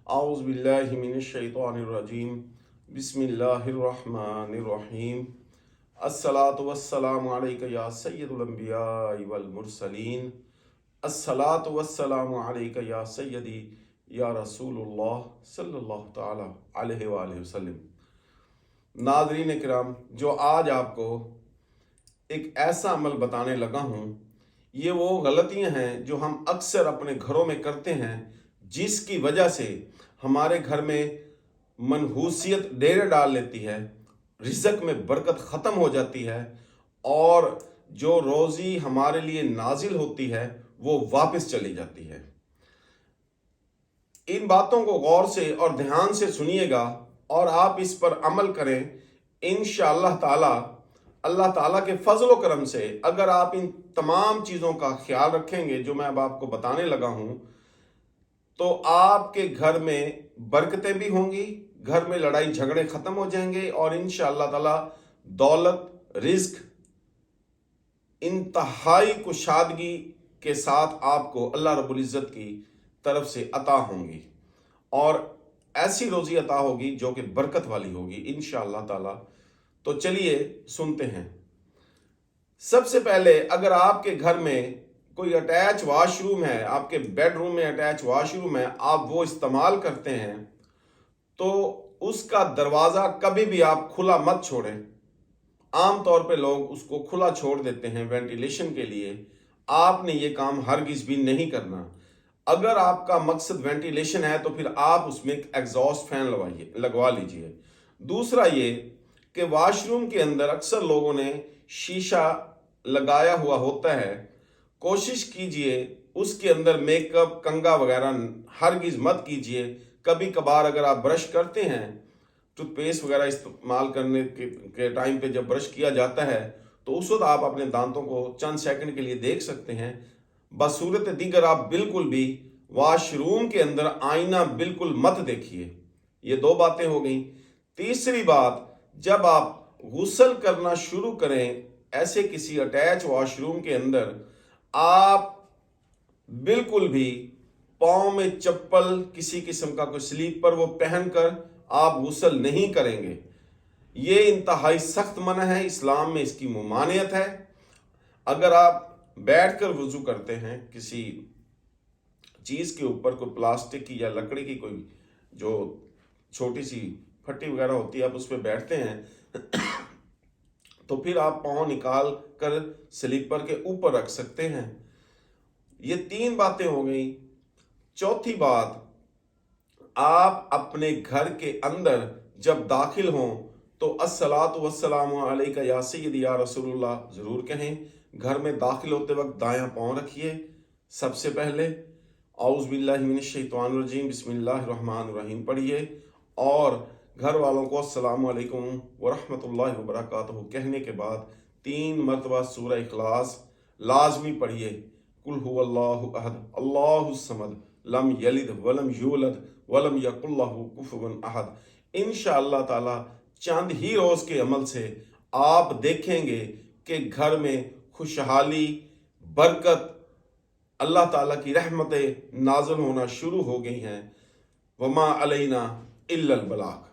आऊज़ु बिल्लाहि मिनश शैतानिर रजीम बिस्मिल्लाहिर रहमानिर रहीम अस्सलातु वस्सलामु अलैका या सय्यदुल अंबिया वल मुरसलीन अस्सलातु वस्सलामु अलैका या सय्यदी या रसूलुल्लाह सल्लल्लाहु ताला अलैहि वसल्लम। नाज़रीन किराम, जो आज आपको एक ऐसा अमल बताने लगा हूँ, ये वो गलतियाँ हैं जो हम अक्सर अपने घरों में करते हैं, जिसकी वजह से हमारे घर में मनहूसियत डेरे डाल लेती है, रिज़्क़ में बरकत ख़त्म हो जाती है और जो रोज़ी हमारे लिए नाजिल होती है वो वापस चली जाती है। इन बातों को गौर से और ध्यान से सुनिएगा और आप इस पर अमल करें। इंशाअल्लाह ताला अल्लाह ताला के फजल व करम से अगर आप इन तमाम चीज़ों का ख्याल रखेंगे जो मैं अब आपको बताने लगा हूँ, तो आपके घर में बरकतें भी होंगी, घर में लड़ाई झगड़े ख़त्म हो जाएंगे और इंशाअल्लाह ताला दौलत, रिज़्क इंतहाई कुशादगी के साथ आपको अल्लाह रब्बुल इज़्ज़त की तरफ से अता होंगी और ऐसी रोज़ी अता होगी जो कि बरकत वाली होगी इंशाअल्लाह ताला। तो चलिए सुनते हैं। सबसे पहले, अगर आपके घर में कोई अटैच वाशरूम है, आपके बेडरूम में अटैच वाशरूम है, आप वो इस्तेमाल करते हैं, तो उसका दरवाज़ा कभी भी आप खुला मत छोड़ें। आम तौर पे लोग उसको खुला छोड़ देते हैं वेंटिलेशन के लिए। आपने ये काम हरगिज़ भी नहीं करना। अगर आपका मकसद वेंटिलेशन है तो फिर आप उसमें एक एग्जॉस्ट फैन लगवा लीजिए। दूसरा ये कि वाशरूम के अंदर अक्सर लोगों ने शीशा लगाया हुआ होता है, कोशिश कीजिए उसके अंदर मेकअप, कंघा वगैरह हरगिज़ मत कीजिए। कभी कभार अगर आप ब्रश करते हैं, टूथपेस्ट वगैरह इस्तेमाल करने के टाइम पे जब ब्रश किया जाता है तो उस वक्त आप अपने दांतों को चंद सेकंड के लिए देख सकते हैं। बसूरत दीगर आप बिल्कुल भी वॉशरूम के अंदर आईना बिल्कुल मत देखिए। ये दो बातें हो गई। तीसरी बात, जब आप गुस्ल करना शुरू करें ऐसे किसी अटैच वॉशरूम के अंदर, आप बिल्कुल भी पाँव में चप्पल, किसी किस्म का कोई स्लीपर वो पहनकर आप गुस्ल नहीं करेंगे। ये इंतहाई सख्त मना है, इस्लाम में इसकी ममानियत है। अगर आप बैठकर वुज़ू करते हैं, किसी चीज़ के ऊपर, कोई प्लास्टिक की या लकड़ी की कोई जो छोटी सी फट्टी वगैरह होती है, आप उस पर बैठते हैं तो फिर आप पाँव निकाल कर स्लीपर के ऊपर रख सकते हैं। ये तीन बातें हो गई। चौथी बात, आप अपने घर के अंदर जब दाखिल हों तो अस्सलातु वस्सलामु अलैका या सय्यदी या रसूलुल्लाह ज़रूर कहें। घर में दाखिल होते वक्त दायां पाँव रखिए। सबसे पहले औज़ु बिल्लाहि मिनश शैतानिर रजीम बिस्मिल्लाहिर रहमानिर रहीम पढ़िए और घर वालों को अस्सलामु अलैकुम व रहमतुल्लाहि व बरकातहू कहने के बाद 3 मरतबा सूरह इखलास लाजमी पढ़िए। कुल हुवल्लाहु अहद अल्लाहुस समद लम यलिद वलम यूलद वलम यकुल लहू कुफुवन अहद। इंशाअल्लाह ताला चंद ही रोज़ के अमल से आप देखेंगे कि घर में खुशहाली, बरकत, अल्लाह ताला की रहमतें नाज़िल होना शुरू हो गई हैं। वमा अलैना इल्लल बलाग।